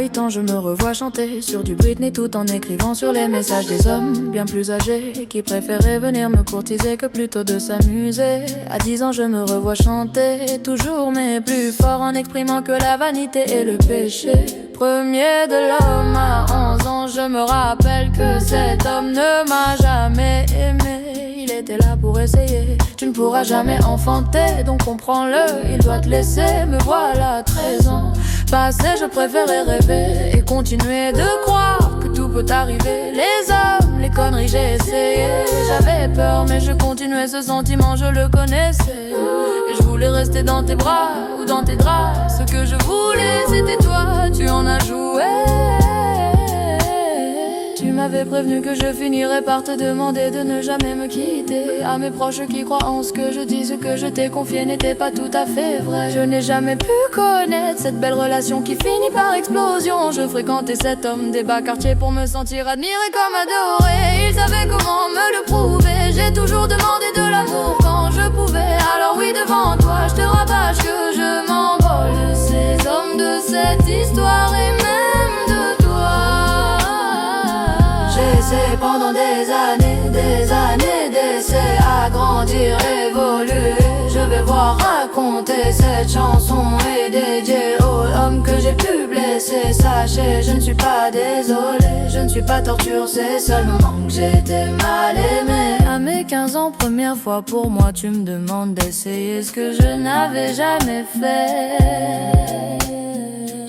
tant je me revois chanter sur du Britney tout en écrivant sur les messages des hommes bien plus âgés qui préféraient venir me courtiser que plutôt de s'amuser. À 10 ans je me revois chanter toujours mais plus fort en exprimant que la vanité est le péché premier de l'homme. À 11 ans je me rappelle que cet homme ne m'a jamais aimé. Il était là pour essayer. Tu ne pourras jamais enfanter, donc comprends-le, il doit te laisser. Me voilà à 13 ans passé, je préférais rêver et continuer de croire que tout peut arriver. Les hommes, les conneries, j'ai essayé. J'avais peur mais je continuais, ce sentiment je le connaissais. Et je voulais rester dans tes bras ou dans tes draps. Ce que je voulais c'était toi, tu en as joué. Tu m'avais prévenu que je finirais par te demander de ne jamais me quitter. À mes proches qui croient en ce que je dis, ce que je t'ai confié n'était pas tout à fait vrai. Je n'ai jamais pu connaître cette belle relation qui finit par explosion. Je fréquentais cet homme des bas quartiers pour me sentir admiré comme adoré. Il savait comment me le prouver. J'ai toujours demandé de l'amour quand je pouvais. Alors oui, devant toi je te rabâche que je m'envole de ces hommes, de cette histoire et même de toi. J'ai essayé pendant des années d'essayer à grandir, évoluer. Je vais voir raconter cette chanson et dédiée aux hommes que j'ai pu blesser. Sachez, je ne suis pas désolé, je ne suis pas torture, c'est seulement que j'ai été mal aimé. À mes 15 ans, première fois pour moi, tu me demandes d'essayer ce que je n'avais jamais fait.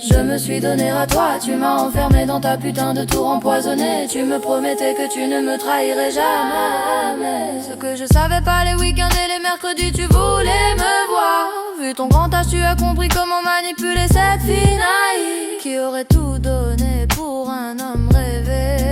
Je me suis donné à toi, tu m'as enfermé dans ta putain de tour empoisonnée. Tu me promettais que tu ne me trahirais jamais. Ce que je savais pas les week-ends et les mercredis, tu voulais me voir. Vu ton grand âge, tu as compris comment manipuler cette fille naïve qui aurait tout donné pour un homme rêvé.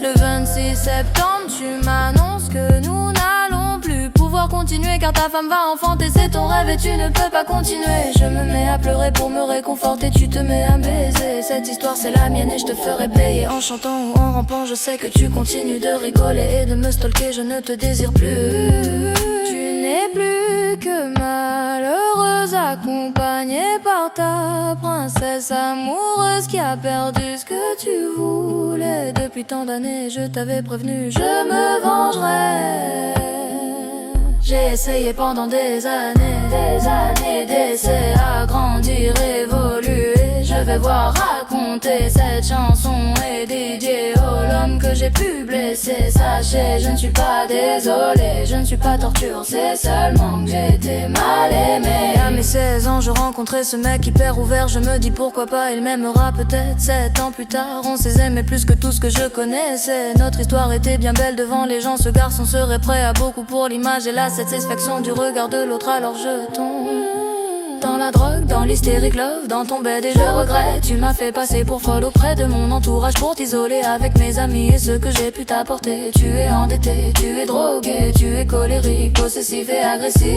Le 26 septembre, tu m'annonces que nous n'allons plus pouvoir continuer car ta femme va enfanter, c'est ton rêve et tu ne peux pas continuer. Je me mets à pleurer pour me réconforter, tu te mets à baiser. Cette histoire c'est la mienne et je te ferai payer. En chantant ou en rampant, je sais que tu continues de rigoler et de me stalker, je ne te désire plus. Tu n'es plus que malheureuse, accompagnée par ta princesse amoureuse qui a perdu ce que tu voulais. Depuis tant d'années, je t'avais prévenu, je me vengerai. J'ai essayé pendant des années d'essayer à grandir, évoluer. Je vais voir raconter cette chanson et dédiée aux l'homme que j'ai pu blesser. Sachez, je ne suis pas désolé, je ne suis pas torture, c'est seulement que j'ai été mal aimé. À mes 16 ans, je rencontrais ce mec hyper ouvert. Je me dis pourquoi pas, il m'aimera peut-être. 7 ans plus tard, on s'est aimé plus que tout ce que je connaissais. Notre histoire était bien belle devant les gens. Ce garçon serait prêt à beaucoup pour l'image et la satisfaction du regard de l'autre. Alors je tombe dans la drogue, dans l'hystérique love, dans ton bed et je regrette. Tu m'as fait passer pour folle auprès de mon entourage pour t'isoler avec mes amis et ce que j'ai pu t'apporter. Tu es endetté, tu es drogué, tu es colérique, possessif et agressif.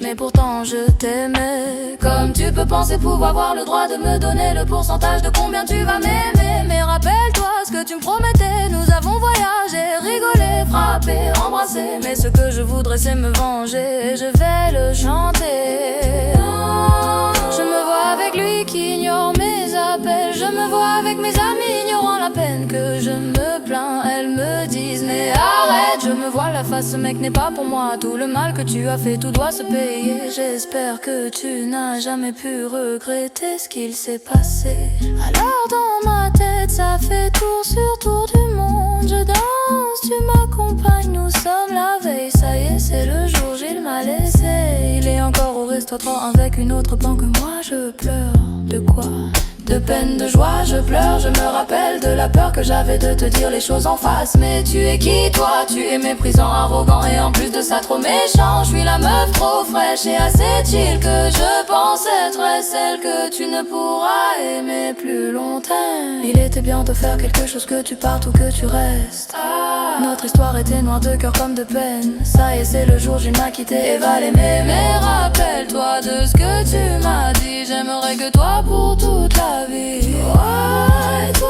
Mais pourtant je t'aimais. Comme tu peux penser pouvoir avoir le droit de me donner le pourcentage de combien tu vas m'aimer. Mais rappelle-toi ce que tu me promettais. Nous avons voyagé, rigolé, frappé, embrassé. Mais ce que je voudrais c'est me venger et je vais le chanter. Je me vois avec lui qui ignore mes appels. Je me vois avec mes amis ignorant la peine que je me plains. Elles me disent mais arrête. Je me vois la face, ce mec n'est pas pour moi. Tout le mal que tu as fait, tout doit se payer. J'espère que tu n'as jamais pu regretter ce qu'il s'est passé. Alors dans ma tête ça fait tour sur tour du monde. Je danse, tu m'accompagnes, nous sommes la veille. Ça y est, c'est le jour, il m'a laissé. Il est encore au restaurant avec une autre banque que moi. Je pleure, de quoi? De peine, de joie, je pleure. Je me rappelle de la peur que j'avais de te dire les choses en face. Mais tu es qui toi? Tu es méprisant, arrogant et en plus de ça trop méchant. Je suis la meuf trop fraîche et assez chill que je pense être celle que tu ne pourras aimer plus longtemps. Il était bien de faire quelque chose, que tu partes ou que tu restes. Notre histoire était noire de cœur comme de peine. Ça y est, c'est le jour, il m'a quitté et va l'aimer. Mais rappelle-toi de ce que tu m'as dit. J'aimerais que toi pour toute la vie. Ouais, toi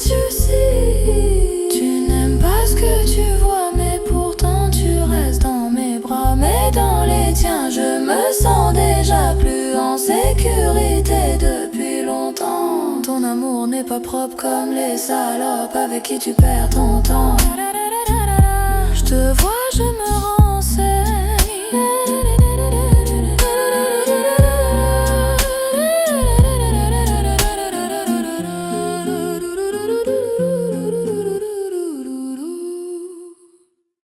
tu sais, tu n'aimes pas ce que tu vois, mais pourtant tu restes dans mes bras. Mais dans les tiens, je me sens déjà plus en sécurité depuis longtemps. ton amour n'est pas propre comme les salopes avec qui tu perds ton temps. Je te vois, je me rends